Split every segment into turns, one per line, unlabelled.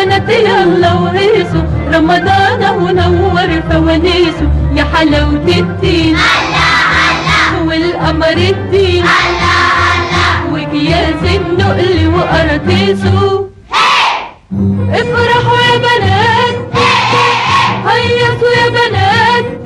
بنات يلا وهيصوا، رمضان ونور فوانيسه، يا حلاوة الدين والقمر الدين وأكياس النقل وقراطيسه. افرحوا يا بنات، هيصوا يا بنات.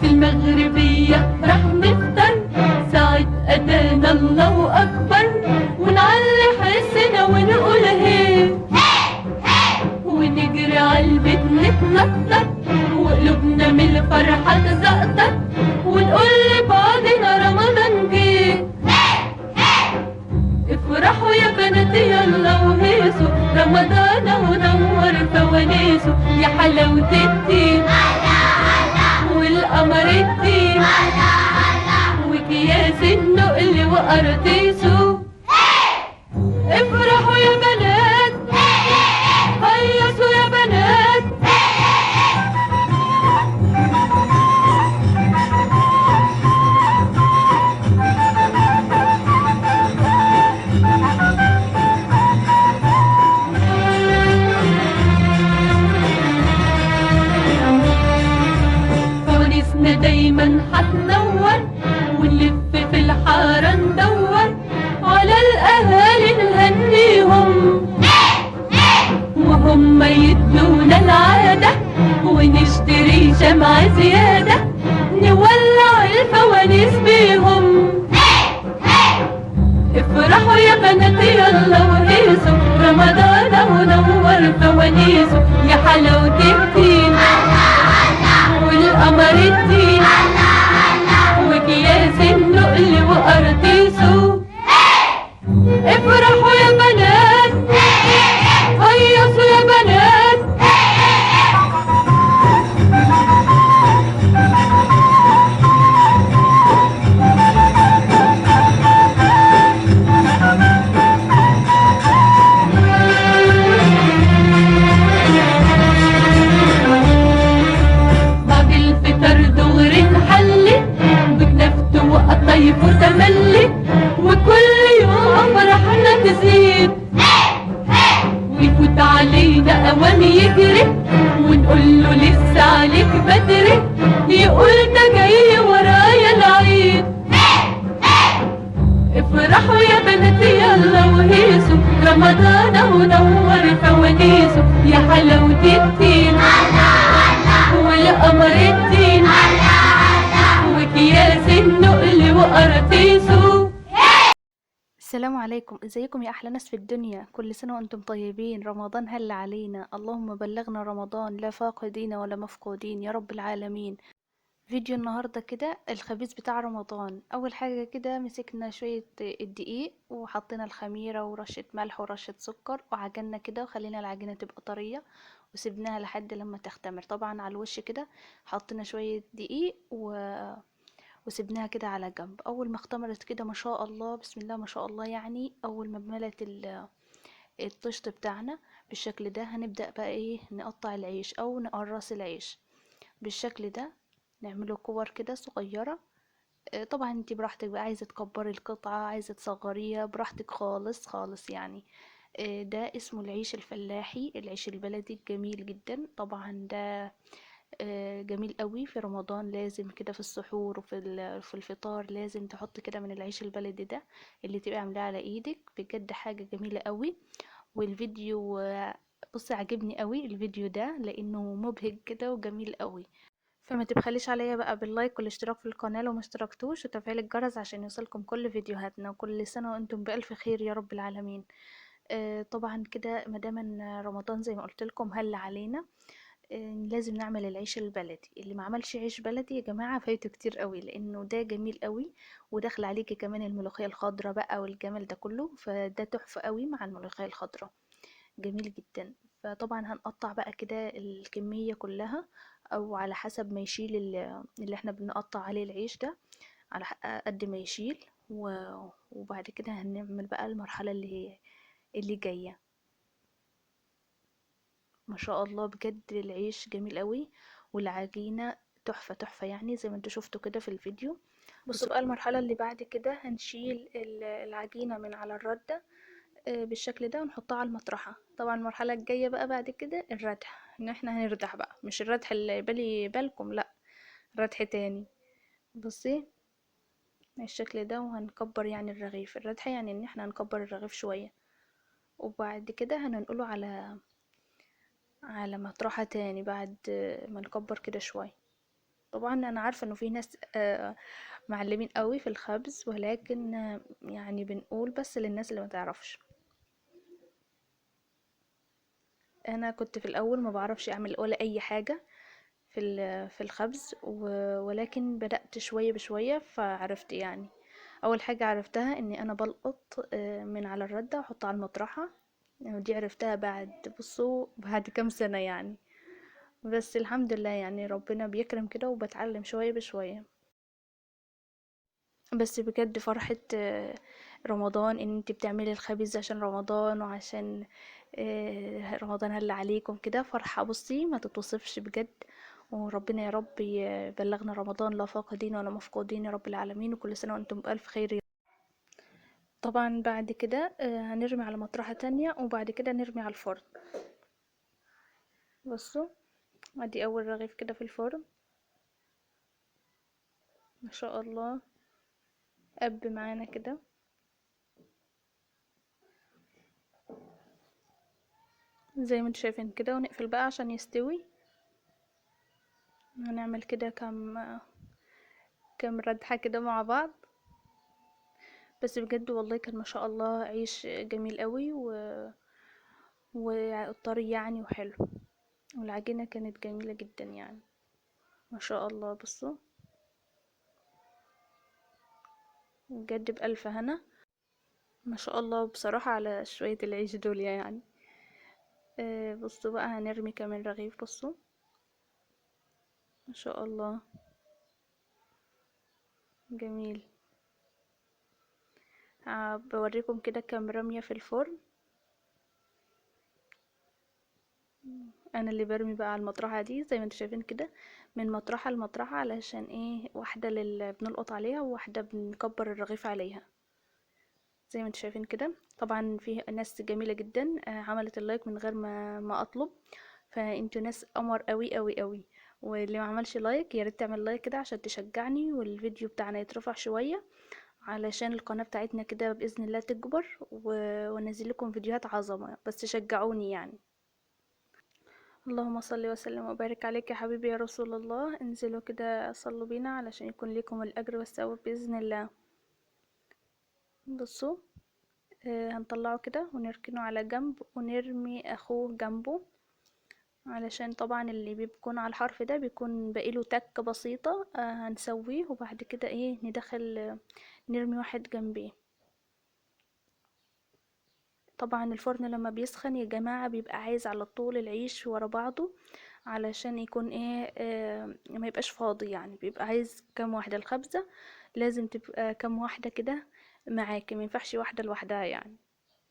في المغربية رح نفطر ساعة أذان الله أكبر، ونعلي حسنا ونقول هي ونجري عالبيت نتنطط، وقلوبنا من الفرحة تزقطط، ونقول لبعضنا رمضان جه. افرحوا يا بنات يلا وهيصوا، رمضان ونور فوانيسه، يا حلاوة الدين والقمر الدين وأكياس النقل وقراطيسه. افرحوا يا بنات، هيصوا يا بنات. فوانيسنا دايما هتنور، ونلف في الحارة ندور على الأهالي نهنيهم، وهم يدونا العادة ونشتري شمعة زيادة نولع الفوانيس بيهم. افرحوا يا بنات يلا وهيصوا، رمضان ونور فوانيسه، يا حلاوة الدين والقمر الدين وأكياس النقل وقراطيسه. افرحوا يا بنات، هيصوا يا بنات. بعد الفطر دغري نحلي بكنافته وقطايف وتملي، وكل يوم فرحنا تزيد، ويفوت علينا اوام يجري ونقول له لسه عليك بدري، يقول ده جاي ورايا العيد. افرحوا يا بنات يلا وهيصوا، رمضان ونور فوانيسه، يا حلاوة الدين والقمر الدين وأكياس النقل وقراطيسه.
السلام عليكم، ازيكم يا احلى ناس في الدنيا؟ كل سنة وانتم طيبين. رمضان هل علينا، اللهم بلغنا رمضان لا فاقدين ولا مفقودين يا رب العالمين. فيديو النهاردة كده الخبيز بتاع رمضان. اول حاجة كده مسكنا شوية الدقيق وحطينا الخميرة ورشة ملح ورشة سكر وعجننا كده وخلينا العجينة تبقى طرية وسبناها لحد لما تختمر. طبعا على الوش كده حطينا شوية دقيق وسبناها كده على جنب. اول ما اختمرت كده ما شاء الله بسم الله ما شاء الله، يعني اول ما ملت الطشت بتاعنا بالشكل ده، هنبدأ بقى ايه نقطع العيش او نقرص العيش بالشكل ده، نعمله كور كده صغيرة. طبعا انتي براحتك بقى، عايزة تكبري القطعة عايزة تصغريها براحتك خالص خالص يعني. ده اسمه العيش الفلاحي، العيش البلدي الجميل جدا. طبعا ده جميل قوي في رمضان، لازم كده في السحور وفي في الفطار لازم تحط كده من العيش البلدي ده اللي تبقى عاملاه على ايدك، بجد حاجة جميلة قوي. والفيديو بصي عجبني قوي الفيديو ده لانه مبهج كده وجميل قوي. فما تبخليش عليا بقى باللايك والاشتراك في القناة لو ما اشتركتوش وتفعيل الجرس عشان يوصلكم كل فيديوهاتنا، وكل سنة وانتم بألف خير يا رب العالمين. طبعا كده مادام ان رمضان زي ما قلت لكم هل علينا، لازم نعمل العيش البلدي. اللي ما عملش عيش بلدي يا جماعة فايته كتير قوي، لانه ده جميل قوي. وداخل عليكي كمان الملوخية الخضراء بقى والجمال ده كله، فده تحفة قوي مع الملوخية الخضراء، جميل جدا. فطبعا هنقطع بقى كده الكمية كلها او على حسب ما يشيل اللي احنا بنقطع عليه العيش ده، على قد ما يشيل. وبعد كده هنعمل بقى المرحلة اللي هي اللي جاية. ما شاء الله بجد العيش جميل قوي، والعجينة تحفة تحفة يعني زي ما انتوا شفتوا كده في الفيديو. بصوا بقى المرحلة اللي بعد كده هنشيل العجينة من على الردة بالشكل ده ونحطها على المطرحة. طبعا المرحلة الجاية بقى بعد كده الردح، ان احنا هنردح بقى، مش الردح اللي بالي بالكم، لا، ردح تاني. بصي الشكل ده، وهنكبر يعني الرغيف. الردح يعني ان احنا هنكبر الرغيف شوية، وبعد كده هننقله على مطرحة تاني بعد ما نكبر كده شوية. طبعا انا عارفة انه في ناس معلمين قوي في الخبز، ولكن يعني بنقول بس للناس اللي ما تعرفش. انا كنت في الاول ما بعرفش اعمل ولا اي حاجة في الخبز، ولكن بدأت شوية بشوية فعرفت يعني. اول حاجة عرفتها اني انا بلقط من على الردة واحطها على المطرحة، ودي عرفتها بعد، بصوا، بعد كام سنة يعني. بس الحمد لله يعني ربنا بيكرم كده وبتعلم شوية بشوية. بس بجد فرحة رمضان ان انت بتعملي الخبيز عشان رمضان، وعشان رمضان هل عليكم كده، فرحة بصي ما تتوصفش بجد. وربنا يا رب يبلغنا رمضان لا فاقدين ولا مفقودين يا رب العالمين، وكل سنة وانتم بألف خير. طبعا بعد كده هنرمي على مطرحة تانية، وبعد كده نرمي على الفرن. بصوا ادي اول رغيف كده في الفرن، ما شاء الله قب معانا كده. زي ما انتم شايفين كده، ونقفل بقى عشان يستوي. هنعمل كده كام ردحة كده مع بعض. بس بجد والله كان ما شاء الله عيش جميل قوي والطري يعني وحلو، والعجينة كانت جميلة جدا يعني، ما شاء الله. بصوا بجد بألف هنا، ما شاء الله بصراحة على شوية العيش دول يعني. بصوا بقى هنرمي كمان رغيف. بصوا ما شاء الله جميل. بوريكم كده كام رمية في الفرن. انا اللي برمي بقى على المطرحة دي زي ما انتم شايفين كده، من مطرحة لمطرحة، علشان ايه، واحدة بنلقط عليها وواحدة بنكبر الرغيف عليها زي ما انتم شايفين كده. طبعا في ناس جميلة جدا عملت اللايك من غير ما اطلب، فانتوا ناس قمر قوي قوي قوي. واللي ما عملش لايك يا ريت تعمل لايك كده عشان تشجعني، والفيديو بتاعنا يترفع شوية، علشان القناة بتاعتنا كده بإذن الله تكبر وانزل لكم فيديوهات عظمة، بس شجعوني يعني. اللهم صل وسلم وبارك عليك يا حبيبي يا رسول الله. انزلوا كده صلوا بينا علشان يكون لكم الأجر والثواب بإذن الله. بصوا هنطلعه كده ونركنه على جنب، ونرمي أخوه جنبه، علشان طبعا اللي بيكون على الحرف ده بيكون باقيله تكة بسيطة. هنسويه وبعد كده ايه ندخل نرمي واحد جنبيه. طبعا الفرن لما بيسخن يا جماعة بيبقى عايز على طول العيش ورا بعضه، علشان يكون ايه ما يبقاش فاضي يعني، بيبقى عايز كام واحدة الخبزة، لازم تبقى كام واحدة كده معاكي، ما ينفعش واحدة لوحدها يعني.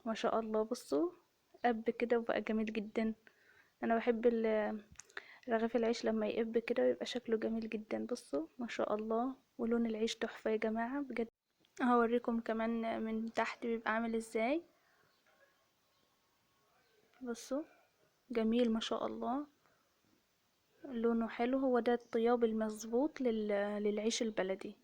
ما شاء الله بصوا قب كده وبقى جميل جدا. انا بحب رغيف العيش لما يقب كده يبقى شكله جميل جدا. بصوا ما شاء الله، ولون العيش تحفة يا جماعة بجد. هوريكم كمان من تحت بيبقى عامل ازاي. بصوا جميل ما شاء الله، لونه حلو. هو ده الطياب المظبوط للعيش البلدي.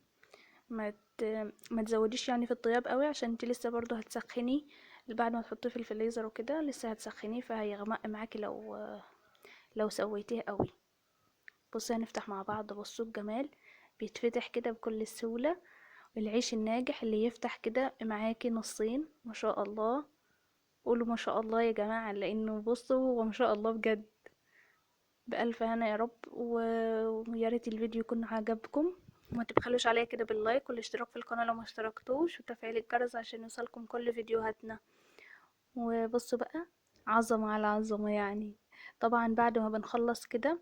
ما ت... ما تزوديش يعني في الطياب قوي، عشان انت لسه برضو هتسخنيه بعد ما تحطيه في الفريزر وكده، لسه هتسخنيه فهيغمق معاكي لو سويتيه قوي. بصوا هنفتح مع بعض. بصوا الجمال، بيتفتح كده بكل سهولة. العيش الناجح اللي يفتح كده معاكي نصين، ما شاء الله. قولوا ما شاء الله يا جماعة، لانه بصوا هو ما شاء الله بجد. بألف هنا يا رب. ويا ريت الفيديو يكون عجبكم، وما تبخلوش عليا كده باللايك والاشتراك في القناة لو ما اشتركتوش، وتفعيل الجرس عشان يوصلكم كل فيديوهاتنا. وبصوا بقى عظمة على عظمة يعني. طبعا بعد ما بنخلص كده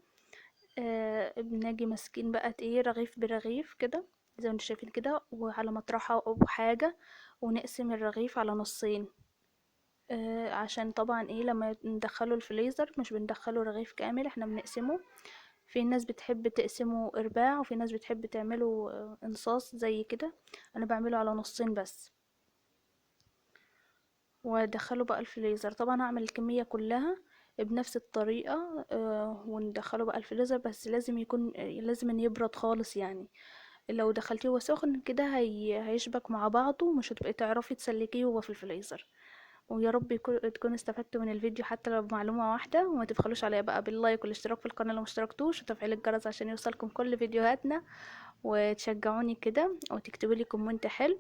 بنجي ماسكين بقى ايه رغيف برغيف كده زي ما انتوا شايفين كده، وعلى مطرحة او حاجة، ونقسم الرغيف على نصين. عشان طبعا ايه لما ندخله الفريزر مش بندخله رغيف كامل، احنا بنقسمه. في ناس بتحب تقسمه ارباع، وفي ناس بتحب تعمله انصاص زي كده. انا بعمله على نصين بس، وادخله بقى الفريزر. طبعا هعمل الكمية كلها بنفس الطريقة، وندخله بقى الفريزر. بس لازم يكون لازم ان يبرد خالص يعني. لو دخلتيه وهو سخن كده هيشبك مع بعضه، ومش هتبقي تعرفي تسلكيه وهو في الفريزر. ويا رب تكونوا استفدتوا من الفيديو حتى لو بمعلومة واحدة. وما تبخلوش عليا بقى باللايك والاشتراك في القناة لو مشتركتوش، وتفعيل الجرس عشان يوصلكم كل فيديوهاتنا. وتشجعوني كده وتكتبوا لي كومنت حلو،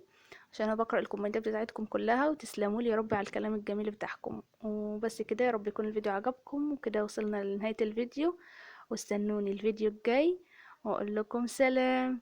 عشان انا بقرأ الكومنتات بتاعتكم كلها. وتسلموا لي يا رب على الكلام الجميل بتاعكم. وبس كده، يا رب يكون الفيديو عجبكم. وكده وصلنا لنهاية الفيديو، واستنوني الفيديو الجاي، واقول لكم سلام.